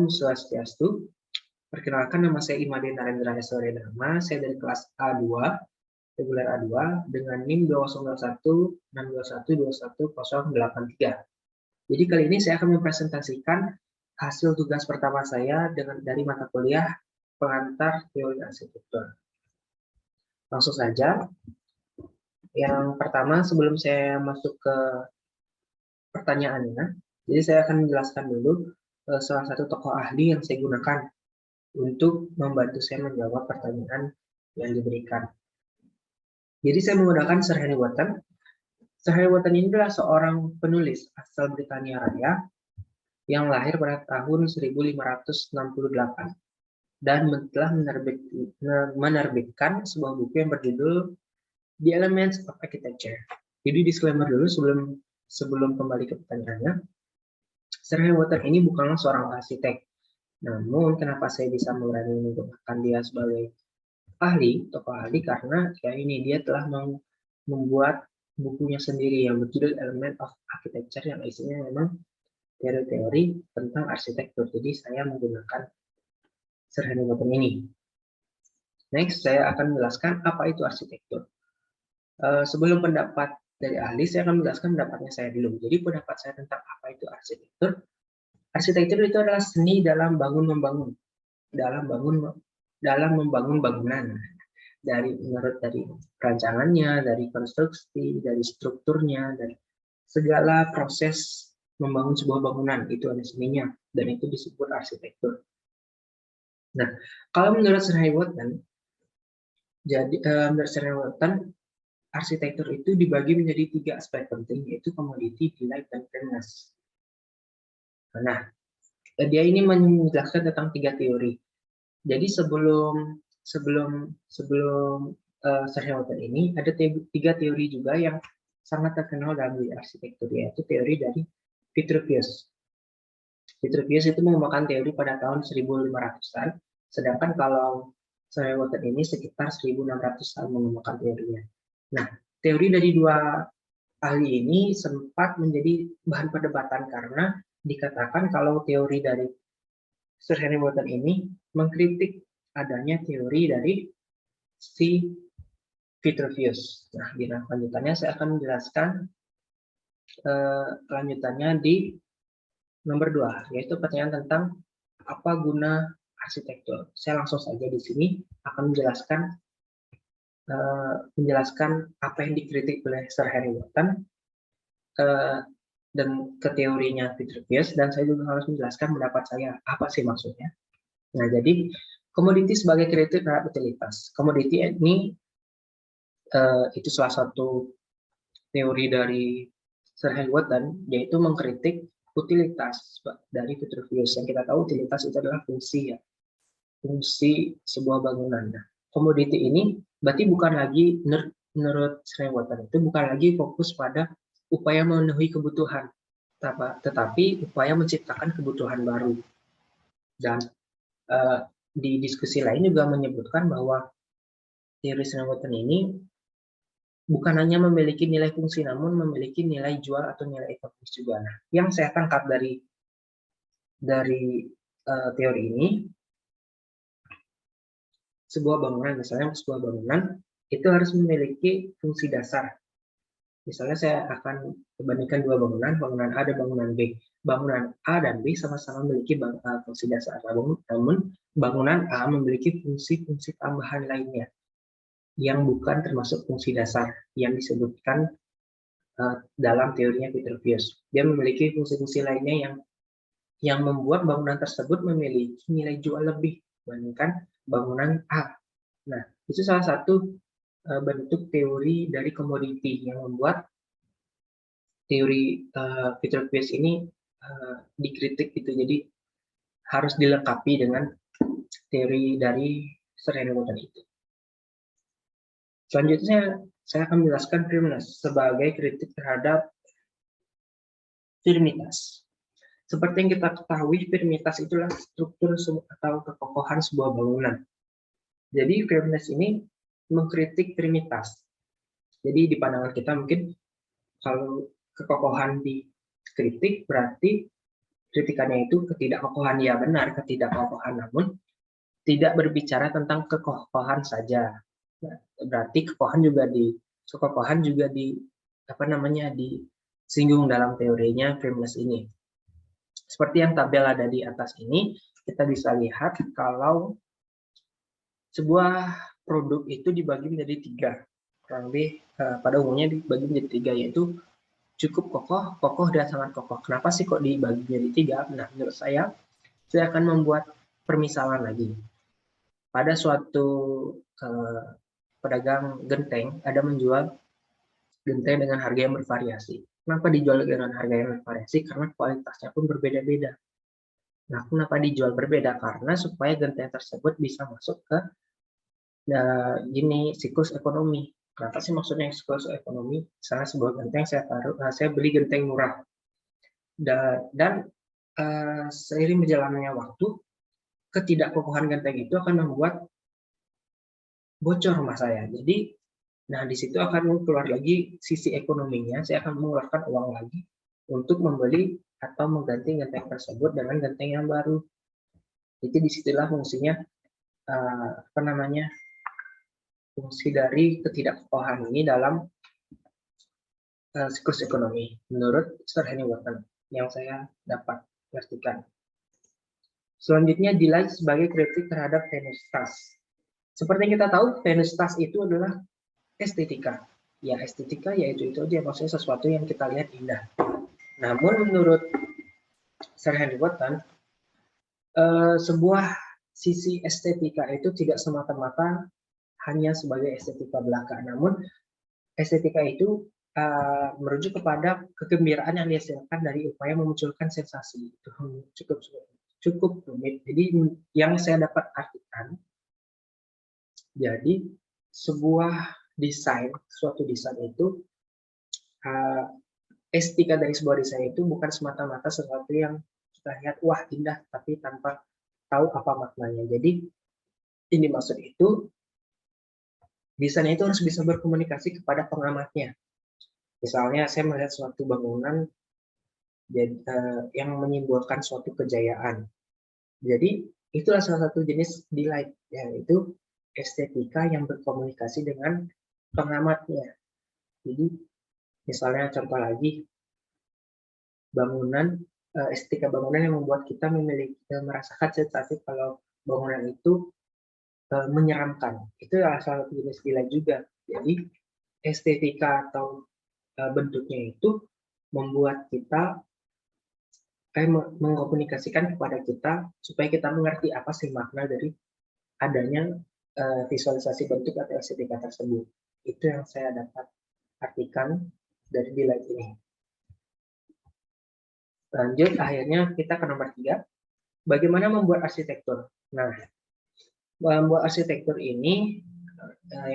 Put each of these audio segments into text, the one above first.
Om Swastiastu. Perkenalkan, nama saya Imade Narendra Hesoredama. Saya dari kelas A2, reguler A2, dengan NIM 20216212121083. Jadi kali ini saya akan mempresentasikan hasil tugas pertama saya dari mata kuliah pengantar teori arsitektur. Langsung saja. Yang pertama, sebelum saya masuk ke pertanyaannya, jadi saya akan menjelaskan dulu salah satu tokoh ahli yang saya gunakan untuk membantu saya menjawab pertanyaan yang diberikan. Jadi saya menggunakan Sir Henry Wotton. Sir Henry Wotton ini adalah seorang penulis asal Britania Raya yang lahir pada tahun 1568 dan telah menerbitkan sebuah buku yang berjudul The Elements of Architecture. Jadi disclaimer dulu sebelum kembali ke pertanyaannya. Sir Henry Wotton ini bukanlah seorang arsitek. Namun kenapa saya bisa berani menggunakan dia sebagai tokoh ahli, karena dia telah membuat bukunya sendiri yang berjudul Element of Architecture, yang isinya memang teori-teori tentang arsitektur. Jadi saya menggunakan Sir Henry Wotton ini. Next, saya akan menjelaskan apa itu arsitektur. Sebelum pendapat dari ahli, saya akan menjelaskan pendapatnya saya dulu. Jadi pendapat saya tentang apa itu arsitektur. Arsitektur itu adalah seni dalam membangun bangunan. Menurut dari rancangannya, dari konstruksi, dari strukturnya, dari segala proses membangun sebuah bangunan, itu ada seninya, dan itu disebut arsitektur. Nah, kalau menurut Sir Henry Wotton, arsitektur itu dibagi menjadi 3 aspek penting, yaitu komoditi, nilai, dan firmness. Nah, dia ini menjelaskan tentang 3 teori. Jadi sebelum Sir Henry Wotton ini ada 3 teori juga yang sangat terkenal dalam arsitektur, yaitu teori dari Vitruvius. Vitruvius itu mengembangkan teori pada tahun 1500-an, sedangkan kalau Sir Henry Wotton ini sekitar 1600-an mengembangkan teorinya. Nah, teori dari 2 ahli ini sempat menjadi bahan perdebatan karena dikatakan kalau teori dari Sir Henry Wotton ini mengkritik adanya teori dari si Vitruvius. Nah, di lanjutannya saya akan menjelaskan lanjutannya di nomor 2, yaitu pertanyaan tentang apa guna arsitektur. Saya langsung saja di sini akan menjelaskan apa yang dikritik oleh Sir Henry Wotton dan ke teorinya Vitruvius, dan saya juga harus menjelaskan pendapat saya apa sih maksudnya. Nah, jadi komoditi sebagai kritik terhadap utilitas. Komoditi ini itu salah satu teori dari Sir Henry Wotton, yaitu mengkritik utilitas dari Vitruvius. Yang kita tahu utilitas itu adalah fungsi sebuah bangunan. Nah, komoditi ini berarti bukan lagi, menurut Sir Henry Wotton, itu bukan lagi fokus pada upaya memenuhi kebutuhan, tetapi upaya menciptakan kebutuhan baru. Dan di diskusi lain juga menyebutkan bahwa teori Sir Henry Wotton ini bukan hanya memiliki nilai fungsi, namun memiliki nilai jual atau nilai ekonomis juga. Nah, yang saya tangkap dari teori ini, misalnya sebuah bangunan itu harus memiliki fungsi dasar. Misalnya saya akan membandingkan 2 bangunan A dan bangunan B. Bangunan A dan B sama-sama memiliki fungsi dasar, namun bangunan A memiliki fungsi-fungsi tambahan lainnya yang bukan termasuk fungsi dasar yang disebutkan dalam teorinya Vitruvius. Dia memiliki fungsi-fungsi lainnya yang membuat bangunan tersebut memiliki nilai jual lebih dibandingkan bangunan A. Nah, itu salah satu bentuk teori dari komoditi yang membuat teori Vitruvius ini dikritik gitu. Jadi harus dilengkapi dengan teori dari Sir Henry Wotton itu. Selanjutnya saya akan menjelaskan firmness sebagai kritik terhadap firmitas. Seperti yang kita ketahui, firmitas itulah struktur atau kekokohan sebuah bangunan. Jadi firmness ini mengkritik firmitas. Jadi di pandangan kita mungkin kalau kekokohan dikritik berarti kritikannya itu ketidakkokohan, ya benar, ketidakkokohan, namun tidak berbicara tentang kekokohan saja. Nah, berarti kekokohan juga disinggung dalam teorinya Frameless ini. Seperti yang tabel ada di atas ini, kita bisa lihat kalau sebuah produk itu dibagi menjadi 3. Kurang lebih pada umumnya dibagi menjadi 3, yaitu cukup kokoh, kokoh, dan sangat kokoh. Kenapa sih kok dibagi menjadi 3? Nah, menurut saya akan membuat permisalan lagi. Pada suatu pedagang genteng ada menjual genteng dengan harga yang bervariasi. Kenapa dijual dengan harga yang bervariasi? Karena kualitasnya pun berbeda-beda. Nah, kenapa dijual berbeda? Karena supaya genteng tersebut bisa masuk ke siklus ekonomi. Kenapa sih maksudnya siklus ekonomi? Misalnya sebuah genteng saya beli genteng murah, dan seiring berjalannya waktu, ketidakkokohan genteng itu akan membuat bocor rumah saya. Jadi, di situ akan keluar lagi sisi ekonominya. Saya akan mengeluarkan uang lagi untuk membeli atau mengganti genteng tersebut dengan genteng yang baru. Jadi disitulah fungsinya fungsi dari ketidakkokohan ini dalam siklus ekonomi menurut Sir Henry Wotton yang saya dapat artikan. Selanjutnya, dilihat sebagai kritik terhadap Venustas. Seperti yang kita tahu, Venustas itu adalah estetika. Ya, estetika yaitu itu aja, maksudnya sesuatu yang kita lihat indah. Namun menurut Sir Henry Wotton, sebuah sisi estetika itu tidak semata-mata hanya sebagai estetika belaka. Namun estetika itu merujuk kepada kegembiraan yang dihasilkan dari upaya memunculkan sensasi. Itu cukup rumit. Jadi yang saya dapat artikan, jadi suatu desain itu, estetika dari sebuah desain itu bukan semata-mata sesuatu yang kita lihat wah indah tapi tanpa tahu apa maknanya. Jadi ini maksud itu desain itu harus bisa berkomunikasi kepada pengamatnya. Misalnya saya melihat suatu bangunan yang menyimbolkan suatu kejayaan. Jadi itulah salah satu jenis delight, yaitu estetika yang berkomunikasi dengan pengamatnya. Jadi misalnya contoh lagi, estetika bangunan yang membuat kita merasakan sensasi kalau bangunan itu menyeramkan. Itu adalah salah satu jenis delight juga. Jadi estetika atau bentuknya itu membuat kita mengkomunikasikan kepada kita supaya kita mengerti apa sih makna dari adanya visualisasi bentuk atau estetika tersebut. Itu yang saya dapat artikan dari delight ini. Lanjut, akhirnya kita ke nomor 3. Bagaimana membuat arsitektur? Nah, membuat arsitektur ini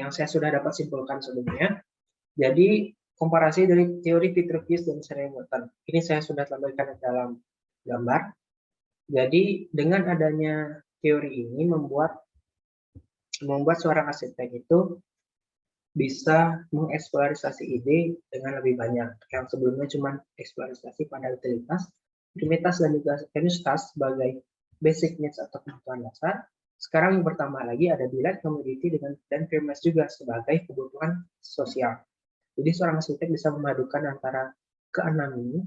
yang saya sudah dapat simpulkan sebelumnya. Jadi komparasi dari teori Vitruvius dan Sir Henry Wotton. Ini saya sudah tampilkan dalam gambar. Jadi dengan adanya teori ini membuat seorang arsitek itu bisa mengeksplorasi ide dengan lebih banyak. Yang sebelumnya cuma eksplorasi pada utilitas, primitas, dan juga Venustas sebagai basic needs atau kebutuhan dasar. Sekarang yang bertambah lagi ada delight, commodity, dan Frameless juga sebagai kebutuhan sosial. Jadi seorang arsitek bisa memadukan antara keenam ini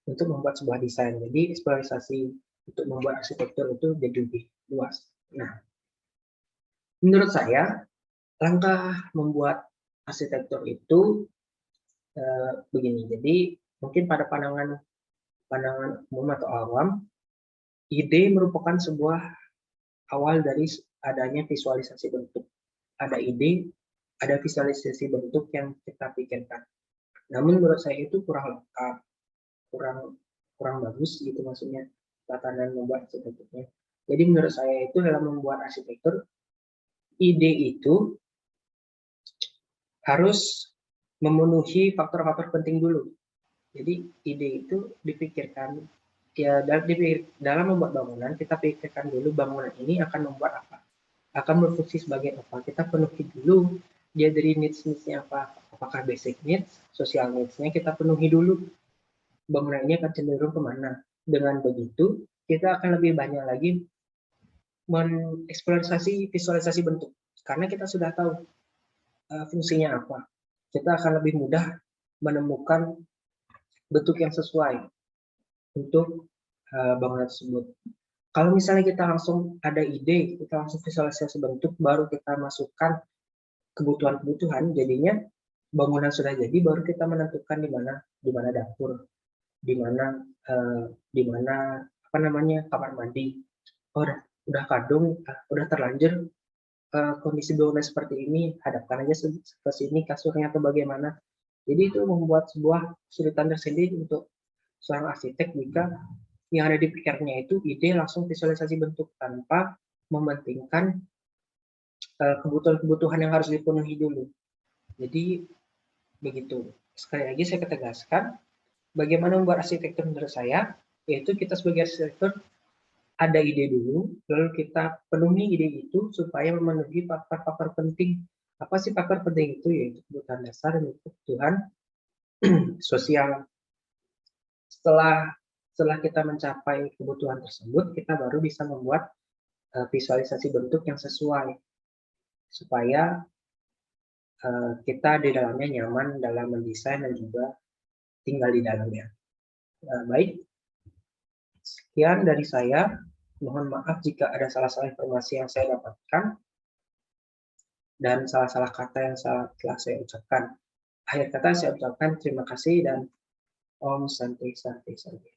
untuk membuat sebuah desain. Jadi eksplorasi untuk membuat arsitektur itu jadi lebih luas. Nah, menurut saya langkah membuat arsitektur itu begini. Jadi mungkin pada pandangan umum atau awam, ide merupakan sebuah awal dari adanya visualisasi bentuk. Ada ide, ada visualisasi bentuk yang kita pikirkan. Namun menurut saya itu kurang lengkap, kurang bagus gitu maksudnya tatanan membuat arsitekturnya. Jadi menurut saya itu dalam membuat arsitektur, ide itu harus memenuhi faktor-faktor penting dulu. Jadi ide itu dipikirkan, ya dalam membuat bangunan kita pikirkan dulu bangunan ini akan membuat apa, akan berfungsi sebagai apa. Kita penuhi dulu dia dari needs-nya apa, apakah basic needs, social needs-nya kita penuhi dulu. Bangunan ini akan cenderung kemana. Dengan begitu, kita akan lebih banyak lagi mengeksplorasi visualisasi bentuk. Karena kita sudah tahu fungsinya apa. Kita akan lebih mudah menemukan bentuk yang sesuai untuk bangunan tersebut. Kalau misalnya kita langsung ada ide, kita langsung visualisasi bentuk, baru kita masukkan kebutuhan-kebutuhan, jadinya bangunan sudah jadi, baru kita menentukan di mana dapur, di mana apa namanya kamar mandi. Oh, udah kadung, udah terlanjur kondisi bangunan seperti ini, hadapkan aja ke sini kasurnya atau bagaimana. Jadi itu membuat sebuah kesulitan tersendiri untuk seorang arsitek jika yang ada di pikirnya itu ide langsung visualisasi bentuk tanpa mementingkan kebutuhan-kebutuhan yang harus dipenuhi dulu. Jadi begitu. Sekali lagi saya ketegaskan, bagaimana membuat arsitektur menurut saya, yaitu kita sebagai arsitektur ada ide dulu, lalu kita penuhi ide itu supaya memenuhi faktor-faktor penting. Apa sih faktor penting itu? Yaitu kebutuhan dasar dan kebutuhan sosial. Setelah kita mencapai kebutuhan tersebut, kita baru bisa membuat visualisasi bentuk yang sesuai supaya kita di dalamnya nyaman dalam mendesain dan juga tinggal di dalamnya. Baik, sekian dari saya. Mohon maaf jika ada salah-salah informasi yang saya dapatkan dan salah-salah kata yang telah saya ucapkan. Akhir kata saya ucapkan terima kasih dan Om Santi Santi Santi.